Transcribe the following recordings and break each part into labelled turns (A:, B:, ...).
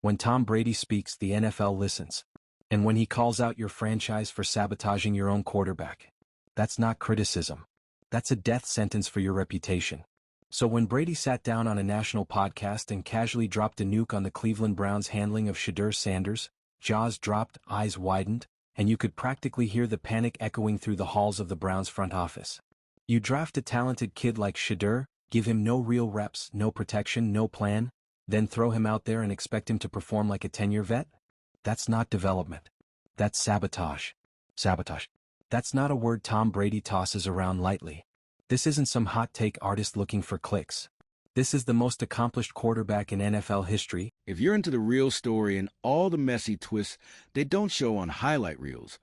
A: When Tom Brady speaks, the NFL listens. And when he calls out your franchise for sabotaging your own quarterback, that's not criticism. That's a death sentence for your reputation. So when Brady sat down on a national podcast and casually dropped a nuke on the Cleveland Browns' handling of Shedeur Sanders, jaws dropped, eyes widened, and you could practically hear the panic echoing through the halls of the Browns front office. You draft a talented kid like Shedeur, give him no real reps, no protection, no plan, then throw him out there and expect him to perform like a 10-year vet? That's not development. That's sabotage. Sabotage. That's not a word Tom Brady tosses around lightly. This isn't some hot take artist looking for clicks. This is the most accomplished quarterback in NFL history.
B: If you're into the real story and all the messy twists they don't show on highlight reels,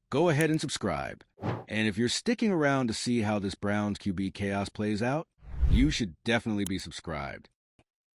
B: go ahead and subscribe. And if you're sticking around to see how this Browns QB chaos plays out, you should definitely be subscribed.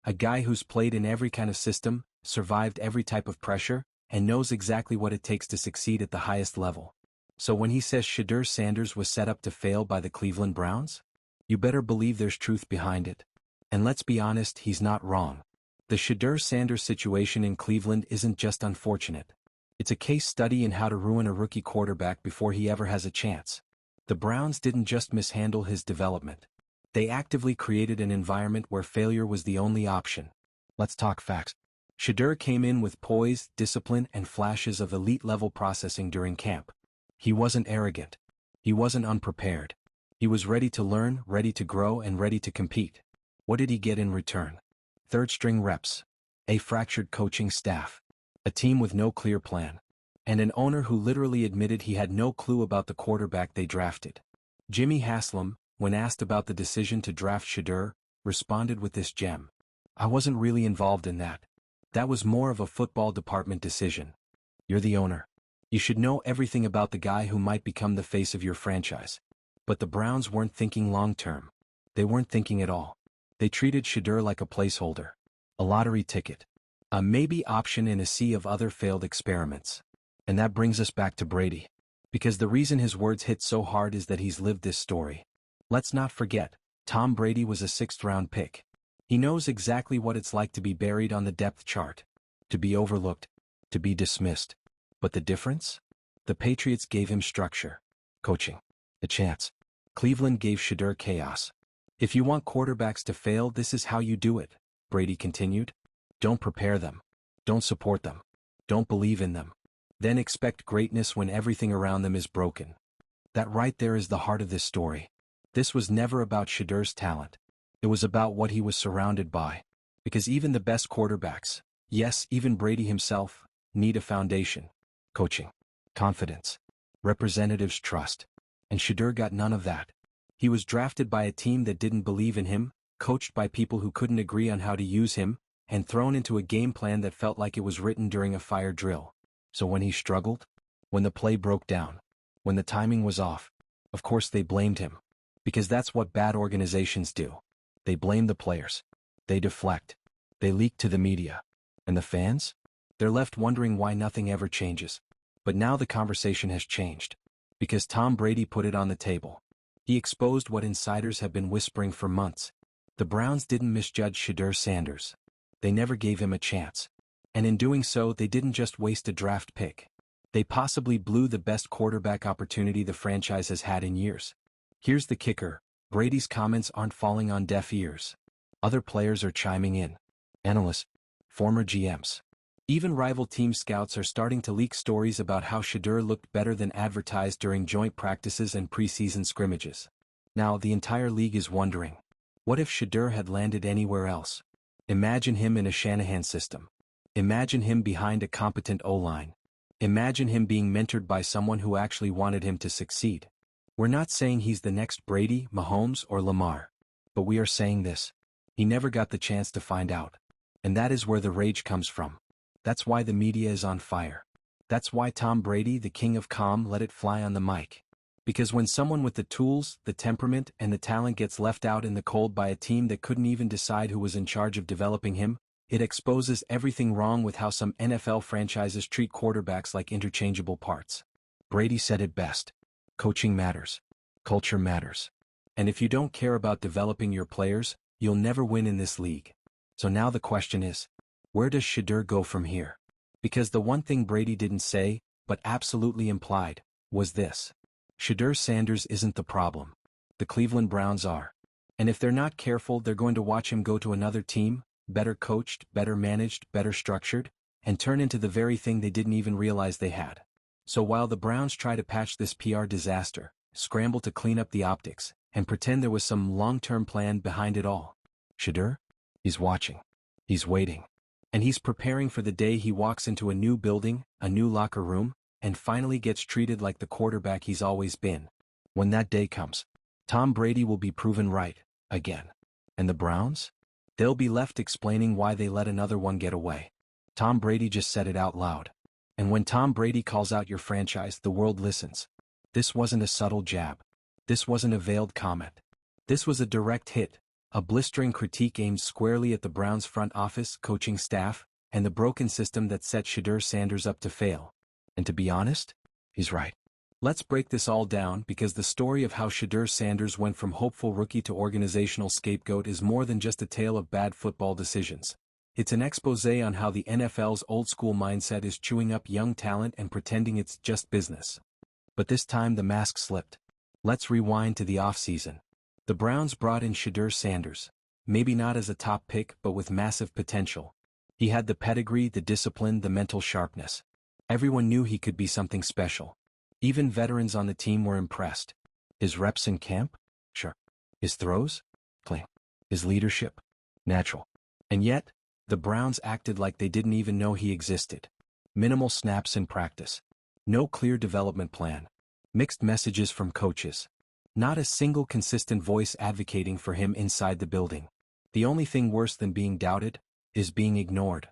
A: A guy who's played in every kind of system, survived every type of pressure, and knows exactly what it takes to succeed at the highest level. So when he says Shedeur Sanders was set up to fail by the Cleveland Browns, you better believe there's truth behind it. And let's be honest, he's not wrong. The Shedeur Sanders situation in Cleveland isn't just unfortunate. It's a case study in how to ruin a rookie quarterback before he ever has a chance. The Browns didn't just mishandle his development. They actively created an environment where failure was the only option. Let's talk facts. Shedeur came in with poise, discipline, and flashes of elite-level processing during camp. He wasn't arrogant. He wasn't unprepared. He was ready to learn, ready to grow, and ready to compete. What did he get in return? Third-string reps, a fractured coaching staff, a team with no clear plan, and an owner who literally admitted he had no clue about the quarterback they drafted. Jimmy Haslam, when asked about the decision to draft Shedeur, responded with this gem. I wasn't really involved in that. That was more of a football department decision. You're the owner. You should know everything about the guy who might become the face of your franchise. But the Browns weren't thinking long-term. They weren't thinking at all. They treated Shedeur like a placeholder, a lottery ticket, a maybe option in a sea of other failed experiments. And that brings us back to Brady. Because the reason his words hit so hard is that he's lived this story. Let's not forget, Tom Brady was a sixth-round pick. He knows exactly what it's like to be buried on the depth chart, to be overlooked, to be dismissed. But the difference? The Patriots gave him structure, coaching, a chance. Cleveland gave Shedeur chaos. If you want quarterbacks to fail, this is how you do it, Brady continued. Don't prepare them. Don't support them. Don't believe in them. Then expect greatness when everything around them is broken. That right there is the heart of this story. This was never about Shedeur's talent. It was about what he was surrounded by. Because even the best quarterbacks, yes, even Brady himself, need a foundation. Coaching, confidence, representatives' trust. And Shedeur got none of that. He was drafted by a team that didn't believe in him, coached by people who couldn't agree on how to use him, and thrown into a game plan that felt like it was written during a fire drill. So when he struggled, when the play broke down, when the timing was off, of course they blamed him. Because that's what bad organizations do. They blame the players. They deflect. They leak to the media. And the fans? They're left wondering why nothing ever changes. But now the conversation has changed. Because Tom Brady put it on the table. He exposed what insiders have been whispering for months. The Browns didn't misjudge Shedeur Sanders. They never gave him a chance. And in doing so, they didn't just waste a draft pick. They possibly blew the best quarterback opportunity the franchise has had in years. Here's the kicker. Brady's comments aren't falling on deaf ears. Other players are chiming in. Analysts, former GMs. Even rival team scouts are starting to leak stories about how Shedeur looked better than advertised during joint practices and preseason scrimmages. Now the entire league is wondering, what if Shedeur had landed anywhere else? Imagine him in a Shanahan system. Imagine him behind a competent O-line. Imagine him being mentored by someone who actually wanted him to succeed. We're not saying he's the next Brady, Mahomes, or Lamar. But we are saying this. He never got the chance to find out. And that is where the rage comes from. That's why the media is on fire. That's why Tom Brady, the king of calm, let it fly on the mic. Because when someone with the tools, the temperament, and the talent gets left out in the cold by a team that couldn't even decide who was in charge of developing him, it exposes everything wrong with how some NFL franchises treat quarterbacks like interchangeable parts. Brady said it best. Coaching matters. Culture matters. And if you don't care about developing your players, you'll never win in this league. So now the question is, Where does Shedeur go from here? Because the one thing Brady didn't say, but absolutely implied, was this. Shedeur Sanders isn't the problem. The Cleveland Browns are. And if they're not careful, they're going to watch him go to another team, better coached, better managed, better structured, and turn into the very thing they didn't even realize they had. So while the Browns try to patch this PR disaster, scramble to clean up the optics, and pretend there was some long-term plan behind it all, Shedeur? He's watching. He's waiting. And he's preparing for the day he walks into a new building, a new locker room, and finally gets treated like the quarterback he's always been. When that day comes, Tom Brady will be proven right, again. And the Browns? They'll be left explaining why they let another one get away. Tom Brady just said it out loud. And when Tom Brady calls out your franchise, the world listens. This wasn't a subtle jab. This wasn't a veiled comment. This was a direct hit, a blistering critique aimed squarely at the Browns' front office, coaching staff, and the broken system that set Shedeur Sanders up to fail. And to be honest, he's right. Let's break this all down, because the story of how Shedeur Sanders went from hopeful rookie to organizational scapegoat is more than just a tale of bad football decisions. It's an exposé on how the NFL's old-school mindset is chewing up young talent and pretending it's just business. But this time the mask slipped. Let's rewind to the offseason. The Browns brought in Shedeur Sanders, maybe not as a top pick but with massive potential. He had the pedigree, the discipline, the mental sharpness. Everyone knew he could be something special. Even veterans on the team were impressed. His reps in camp? Sure. His throws? Clean. His leadership? Natural. And yet, the Browns acted like they didn't even know he existed. Minimal snaps in practice. No clear development plan. Mixed messages from coaches. Not a single consistent voice advocating for him inside the building. The only thing worse than being doubted is being ignored.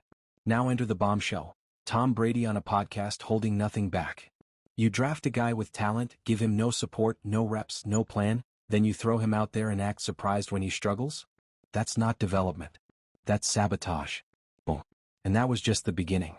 A: Now enter the bombshell. Tom Brady on a podcast holding nothing back. You draft a guy with talent, give him no support, no reps, no plan, then you throw him out there and act surprised when he struggles? That's not development. That's sabotage. Boom. And that was just the beginning.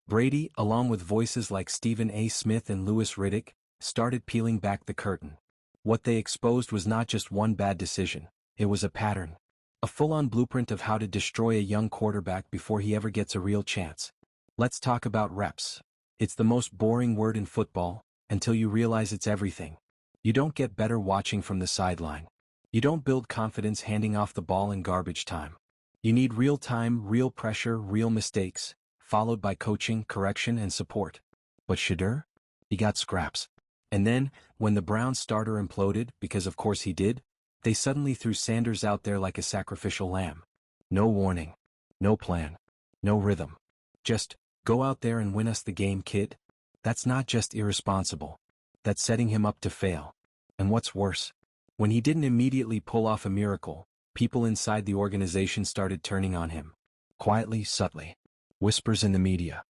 A: Brady, along with voices like Stephen A. Smith and Louis Riddick, started peeling back the curtain. What they exposed was not just one bad decision, it was a pattern. A full-on blueprint of how to destroy a young quarterback before he ever gets a real chance. Let's talk about reps. It's the most boring word in football, until you realize it's everything. You don't get better watching from the sideline. You don't build confidence handing off the ball in garbage time. You need real time, real pressure, real mistakes, followed by coaching, correction, and support. But Shedeur? He got scraps. And then, when the Browns starter imploded, because of course he did, they suddenly threw Sanders out there like a sacrificial lamb. No warning. No plan. No rhythm. Just, go out there and win us the game, kid. That's not just irresponsible. That's setting him up to fail. And what's worse? When he didn't immediately pull off a miracle, people inside the organization started turning on him. Quietly, subtly. Whispers in the media.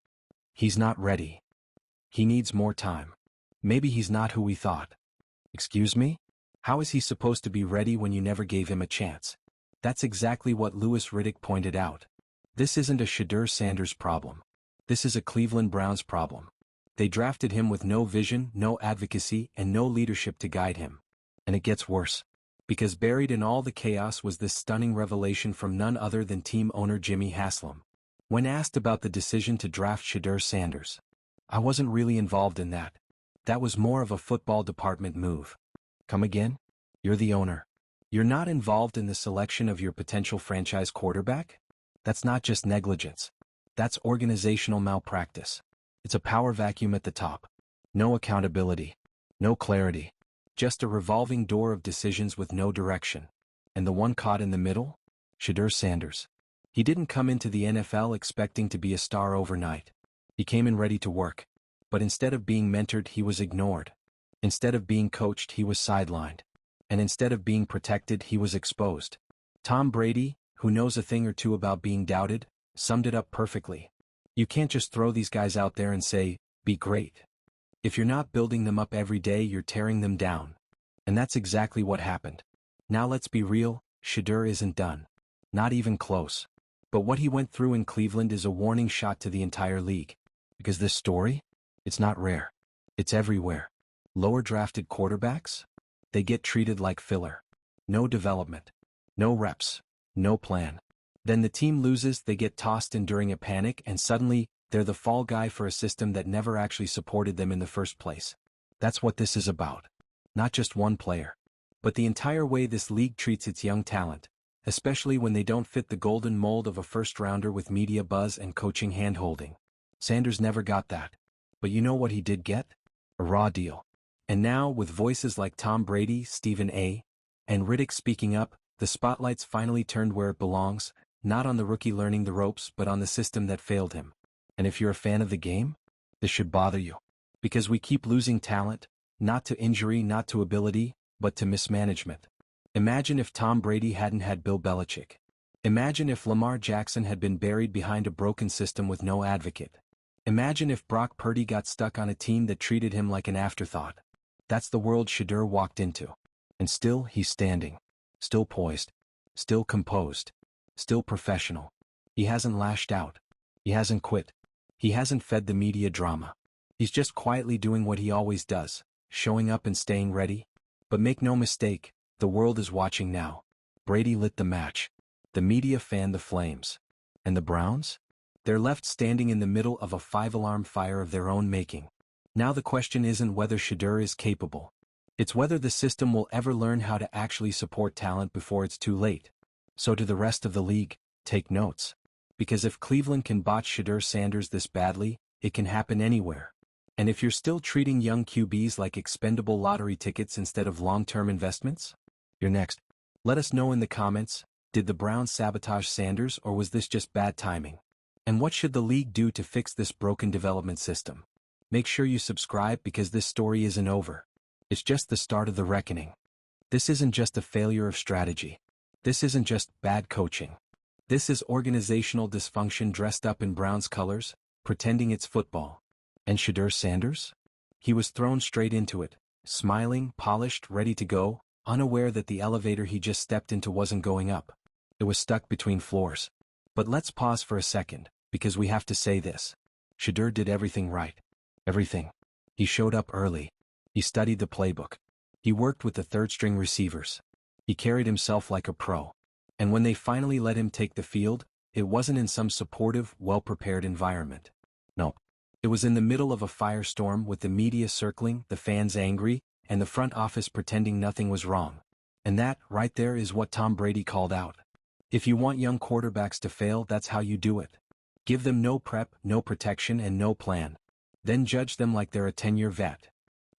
A: He's not ready. He needs more time. Maybe he's not who we thought. Excuse me? How is he supposed to be ready when you never gave him a chance? That's exactly what Louis Riddick pointed out. This isn't a Shedeur Sanders problem. This is a Cleveland Browns problem. They drafted him with no vision, no advocacy, and no leadership to guide him. And it gets worse. Because buried in all the chaos was this stunning revelation from none other than team owner Jimmy Haslam. When asked about the decision to draft Shedeur Sanders, "I wasn't really involved in that. That was more of a football department move." Come again? You're the owner. You're not involved in the selection of your potential franchise quarterback? That's not just negligence. That's organizational malpractice. It's a power vacuum at the top. No accountability. No clarity. Just a revolving door of decisions with no direction. And the one caught in the middle? Shedeur Sanders. He didn't come into the NFL expecting to be a star overnight. He came in ready to work. But instead of being mentored, he was ignored. Instead of being coached, he was sidelined. And instead of being protected, he was exposed. Tom Brady, who knows a thing or two about being doubted, summed it up perfectly. You can't just throw these guys out there and say, "Be great." If you're not building them up every day, you're tearing them down. And that's exactly what happened. Now let's be real, Shedeur isn't done. Not even close. But what he went through in Cleveland is a warning shot to the entire league. Because this story? It's not rare. It's everywhere. Lower drafted quarterbacks? They get treated like filler. No development. No reps. No plan. Then the team loses, they get tossed in during a panic, and suddenly, they're the fall guy for a system that never actually supported them in the first place. That's what this is about. Not just one player, but the entire way this league treats its young talent, especially when they don't fit the golden mold of a first-rounder with media buzz and coaching hand-holding. Sanders never got that. But you know what he did get? A raw deal. And now, with voices like Tom Brady, Stephen A., and Riddick speaking up, the spotlight's finally turned where it belongs, not on the rookie learning the ropes but on the system that failed him. And if you're a fan of the game, this should bother you. Because we keep losing talent, not to injury, not to ability, but to mismanagement. Imagine if Tom Brady hadn't had Bill Belichick. Imagine if Lamar Jackson had been buried behind a broken system with no advocate. Imagine if Brock Purdy got stuck on a team that treated him like an afterthought. That's the world Shedeur walked into. And still, he's standing. Still poised. Still composed. Still professional. He hasn't lashed out. He hasn't quit. He hasn't fed the media drama. He's just quietly doing what he always does, showing up and staying ready. But make no mistake, the world is watching now. Brady lit the match. The media fanned the flames. And the Browns? They're left standing in the middle of a five-alarm fire of their own making. Now the question isn't whether Shedeur is capable. It's whether the system will ever learn how to actually support talent before it's too late. So to the rest of the league, take notes. Because if Cleveland can botch Shedeur Sanders this badly, it can happen anywhere. And if you're still treating young QBs like expendable lottery tickets instead of long-term investments, you're next. Let us know in the comments, did the Browns sabotage Sanders or was this just bad timing? And what should the league do to fix this broken development system? Make sure you subscribe because this story isn't over. It's just the start of the reckoning. This isn't just a failure of strategy. This isn't just bad coaching. This is organizational dysfunction dressed up in Browns colors, pretending it's football. And Shedeur Sanders? He was thrown straight into it, smiling, polished, ready to go, unaware that the elevator he just stepped into wasn't going up. It was stuck between floors. But let's pause for a second, because we have to say this. Shedeur did everything right. Everything. He showed up early. He studied the playbook. He worked with the third-string receivers. He carried himself like a pro. And when they finally let him take the field, it wasn't in some supportive, well-prepared environment. No. It was in the middle of a firestorm with the media circling, the fans angry, and the front office pretending nothing was wrong. And that, right there, is what Tom Brady called out. If you want young quarterbacks to fail, that's how you do it. Give them no prep, no protection, and no plan. Then judge them like they're a 10-year vet.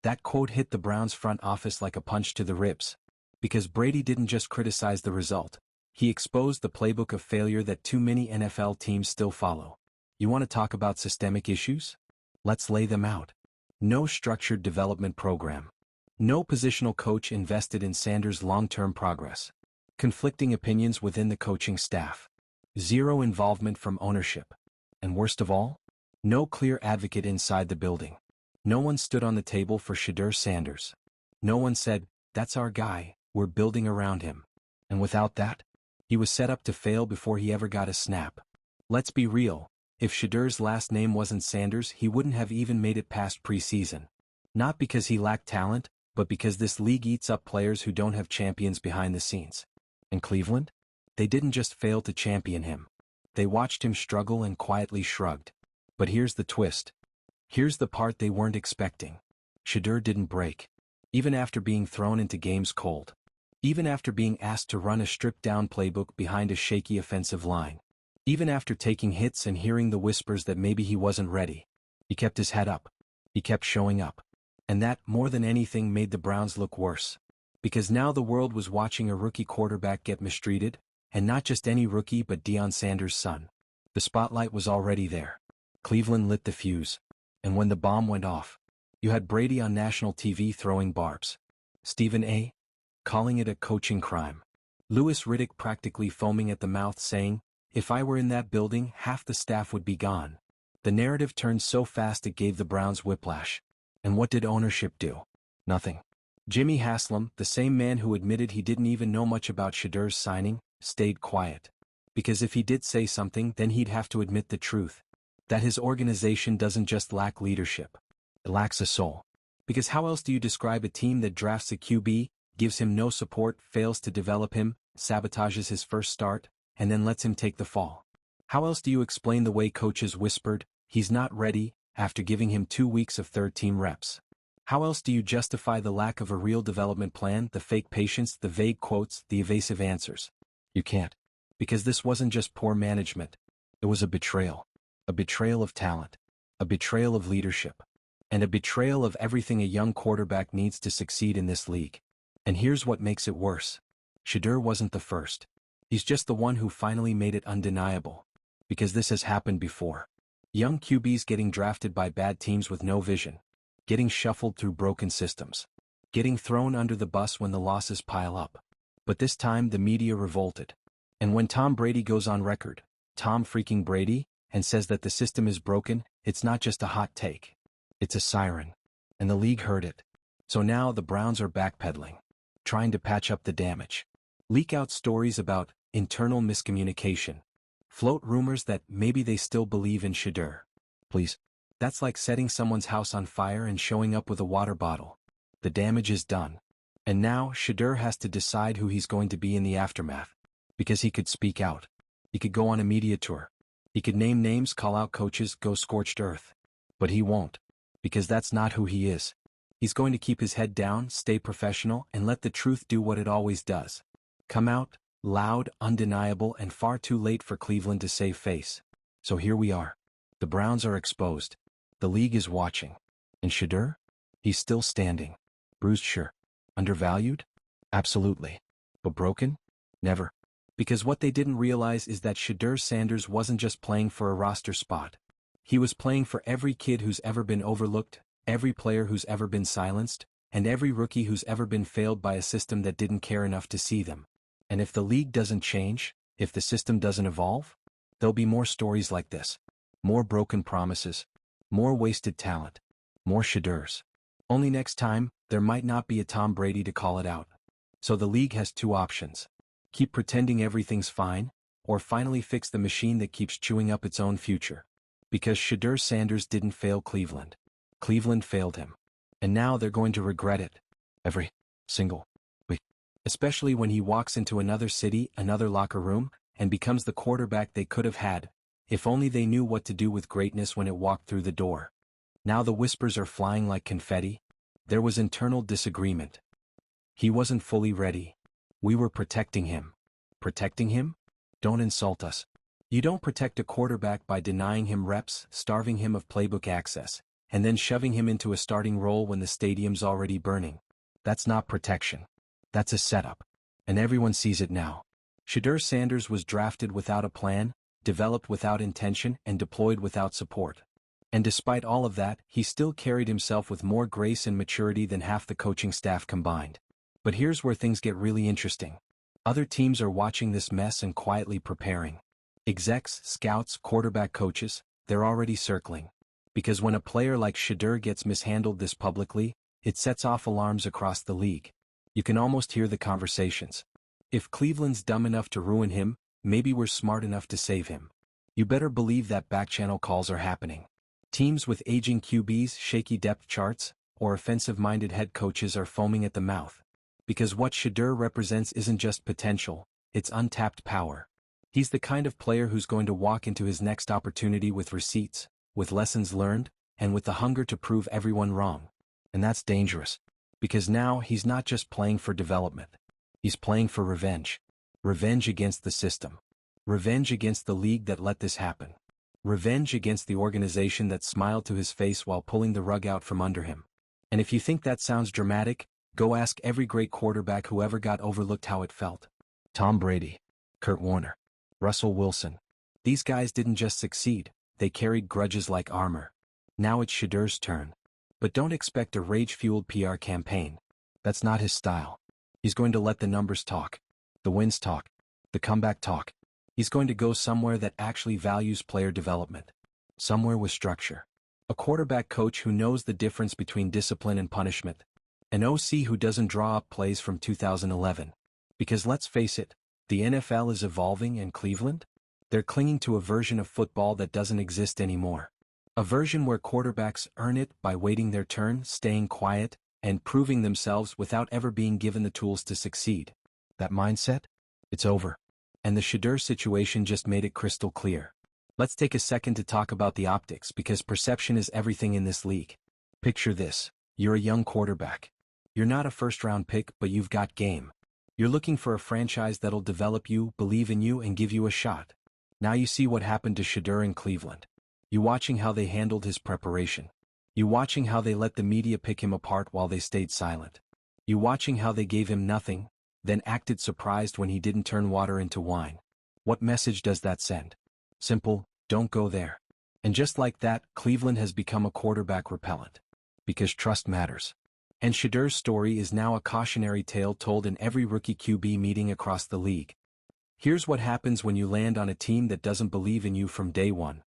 A: That quote hit the Browns front office like a punch to the ribs. Because Brady didn't just criticize the result. He exposed the playbook of failure that too many NFL teams still follow. You want to talk about systemic issues? Let's lay them out. No structured development program. No positional coach invested in Sanders' long-term progress. Conflicting opinions within the coaching staff. Zero involvement from ownership. And worst of all, no clear advocate inside the building. No one stood on the table for Shedeur Sanders. No one said, "That's our guy, we're building around him." And without that, he was set up to fail before he ever got a snap. Let's be real, if Shedeur's last name wasn't Sanders, he wouldn't have even made it past preseason. Not because he lacked talent, but because this league eats up players who don't have champions behind the scenes. And Cleveland? They didn't just fail to champion him. They watched him struggle and quietly shrugged. But here's the twist. Here's the part they weren't expecting. Shedeur didn't break. Even after being thrown into games cold. Even after being asked to run a stripped-down playbook behind a shaky offensive line. Even after taking hits and hearing the whispers that maybe he wasn't ready. He kept his head up. He kept showing up. And that, more than anything, made the Browns look worse. Because now the world was watching a rookie quarterback get mistreated, and not just any rookie but Deion Sanders' son. The spotlight was already there. Cleveland lit the fuse. And when the bomb went off, you had Brady on national TV throwing barbs. Stephen A. calling it a coaching crime. Louis Riddick practically foaming at the mouth saying, "If I were in that building, half the staff would be gone." The narrative turned so fast it gave the Browns whiplash. And what did ownership do? Nothing. Jimmy Haslam, the same man who admitted he didn't even know much about Shedeur's signing, stayed quiet. Because if he did say something, then he'd have to admit the truth. That his organization doesn't just lack leadership. It lacks a soul. Because how else do you describe a team that drafts a QB, gives him no support, fails to develop him, sabotages his first start, and then lets him take the fall. How else do you explain the way coaches whispered, "He's not ready," after giving him 2 weeks of third-team reps? How else do you justify the lack of a real development plan, the fake patience, the vague quotes, the evasive answers? You can't. Because this wasn't just poor management. It was a betrayal. A betrayal of talent. A betrayal of leadership. And a betrayal of everything a young quarterback needs to succeed in this league. And here's what makes it worse. Shedeur wasn't the first. He's just the one who finally made it undeniable. Because this has happened before. Young QBs getting drafted by bad teams with no vision. Getting shuffled through broken systems. Getting thrown under the bus when the losses pile up. But this time the media revolted. And when Tom Brady goes on record, Tom freaking Brady, and says that the system is broken, it's not just a hot take. It's a siren. And the league heard it. So now the Browns are backpedaling. Trying to patch up the damage. Leak out stories about internal miscommunication. Float rumors that maybe they still believe in Shedeur. Please. That's like setting someone's house on fire and showing up with a water bottle. The damage is done. And now Shedeur has to decide who he's going to be in the aftermath. Because he could speak out. He could go on a media tour. He could name names, call out coaches, go scorched earth. But he won't. Because that's not who he is. He's going to keep his head down, stay professional, and let the truth do what it always does. Come out, loud, undeniable, and far too late for Cleveland to save face. So here we are. The Browns are exposed. The league is watching. And Shedeur? He's still standing. Bruised, sure. Undervalued? Absolutely. But broken? Never. Because what they didn't realize is that Shedeur Sanders wasn't just playing for a roster spot. He was playing for every kid who's ever been overlooked, every player who's ever been silenced, and every rookie who's ever been failed by a system that didn't care enough to see them. And if the league doesn't change, if the system doesn't evolve, there'll be more stories like this. More broken promises. More wasted talent. More Shedeurs. Only next time, there might not be a Tom Brady to call it out. So the league has 2 options. Keep pretending everything's fine, or finally fix the machine that keeps chewing up its own future. Because Shedeur Sanders didn't fail Cleveland. Cleveland failed him. And now they're going to regret it. Every single week. Especially when he walks into another city, another locker room, and becomes the quarterback they could have had, if only they knew what to do with greatness when it walked through the door. Now the whispers are flying like confetti. There was internal disagreement. He wasn't fully ready. We were protecting him. Protecting him? Don't insult us. You don't protect a quarterback by denying him reps, starving him of playbook access, and then shoving him into a starting role when the stadium's already burning. That's not protection. That's a setup. And everyone sees it now. Shedeur Sanders was drafted without a plan, developed without intention, and deployed without support. And despite all of that, he still carried himself with more grace and maturity than half the coaching staff combined. But here's where things get really interesting. Other teams are watching this mess and quietly preparing. Execs, scouts, quarterback coaches, they're already circling. Because when a player like Shedeur gets mishandled this publicly, it sets off alarms across the league. You can almost hear the conversations. If Cleveland's dumb enough to ruin him, maybe we're smart enough to save him. You better believe that back-channel calls are happening. Teams with aging QBs, shaky depth charts, or offensive-minded head coaches are foaming at the mouth. Because what Shedeur represents isn't just potential, it's untapped power. He's the kind of player who's going to walk into his next opportunity with receipts, with lessons learned, and with the hunger to prove everyone wrong. And that's dangerous. Because now he's not just playing for development. He's playing for revenge. Revenge against the system. Revenge against the league that let this happen. Revenge against the organization that smiled to his face while pulling the rug out from under him. And if you think that sounds dramatic, go ask every great quarterback who ever got overlooked how it felt. Tom Brady, Kurt Warner, Russell Wilson. These guys didn't just succeed, they carried grudges like armor. Now it's Shedeur's turn. But don't expect a rage-fueled PR campaign. That's not his style. He's going to let the numbers talk. The wins talk. The comeback talk. He's going to go somewhere that actually values player development. Somewhere with structure. A quarterback coach who knows the difference between discipline and punishment. An OC who doesn't draw up plays from 2011. Because let's face it, the NFL is evolving and Cleveland? They're clinging to a version of football that doesn't exist anymore. A version where quarterbacks earn it by waiting their turn, staying quiet, and proving themselves without ever being given the tools to succeed. That mindset? It's over. And the Shedeur situation just made it crystal clear. Let's take a second to talk about the optics because perception is everything in this league. Picture this. You're a young quarterback. You're not a first-round pick, but you've got game. You're looking for a franchise that'll develop you, believe in you, and give you a shot. Now you see what happened to Shedeur in Cleveland. You watching how they handled his preparation. You watching how they let the media pick him apart while they stayed silent. You watching how they gave him nothing, then acted surprised when he didn't turn water into wine. What message does that send? Simple, don't go there. And just like that, Cleveland has become a quarterback repellent. Because trust matters. And Shedeur's story is now a cautionary tale told in every rookie QB meeting across the league. Here's what happens when you land on a team that doesn't believe in you from day one.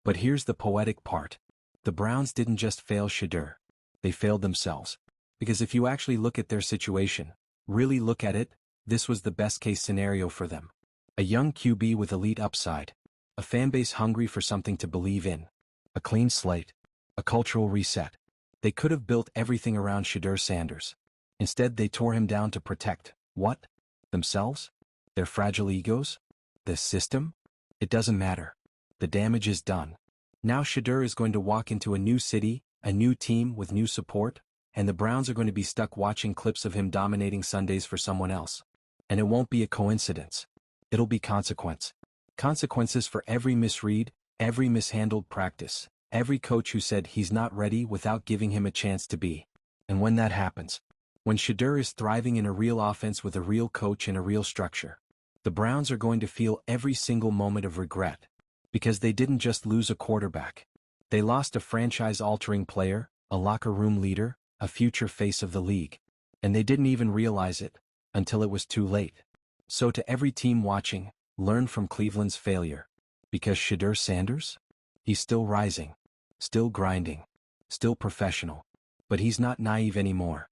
A: But here's the poetic part. The Browns didn't just fail Shedeur. They failed themselves. Because if you actually look at their situation, really look at it, this was the best-case scenario for them. A young QB with elite upside. A fanbase hungry for something to believe in. A clean slate. A cultural reset. They could have built everything around Shedeur Sanders. Instead, they tore him down to protect, what? Themselves? Their fragile egos? The system? It doesn't matter. The damage is done. Now Shedeur is going to walk into a new city, a new team with new support, and the Browns are going to be stuck watching clips of him dominating Sundays for someone else. And it won't be a coincidence. It'll be consequence. Consequences for every misread, every mishandled practice, every coach who said he's not ready without giving him a chance to be. And when that happens, when Shedeur is thriving in a real offense with a real coach and a real structure, the Browns are going to feel every single moment of regret. Because they didn't just lose a quarterback. They lost a franchise-altering player, a locker room leader, a future face of the league. And they didn't even realize it, until it was too late. So to every team watching, learn from Cleveland's failure. Because Shedeur Sanders? He's still rising. Still grinding. Still professional. But he's not naive anymore.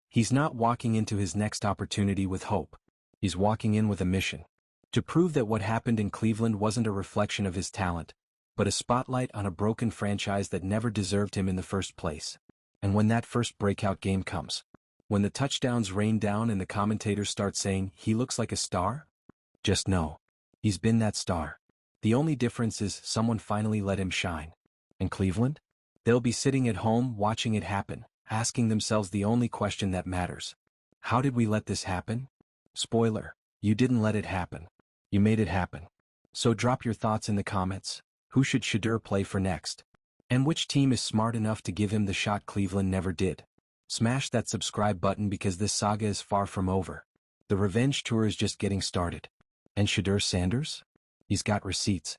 A: He's not walking into his next opportunity with hope. He's walking in with a mission. To prove that what happened in Cleveland wasn't a reflection of his talent, but a spotlight on a broken franchise that never deserved him in the first place. And when that first breakout game comes, when the touchdowns rain down and the commentators start saying, he looks like a star? Just know. He's been that star. The only difference is someone finally let him shine. And Cleveland? They'll be sitting at home watching it happen, asking themselves the only question that matters. How did we let this happen? Spoiler, you didn't let it happen. You made it happen. So drop your thoughts in the comments. Who should Shedeur play for next? And which team is smart enough to give him the shot Cleveland never did? Smash that subscribe button because this saga is far from over. The revenge tour is just getting started. And Shedeur Sanders? He's got receipts.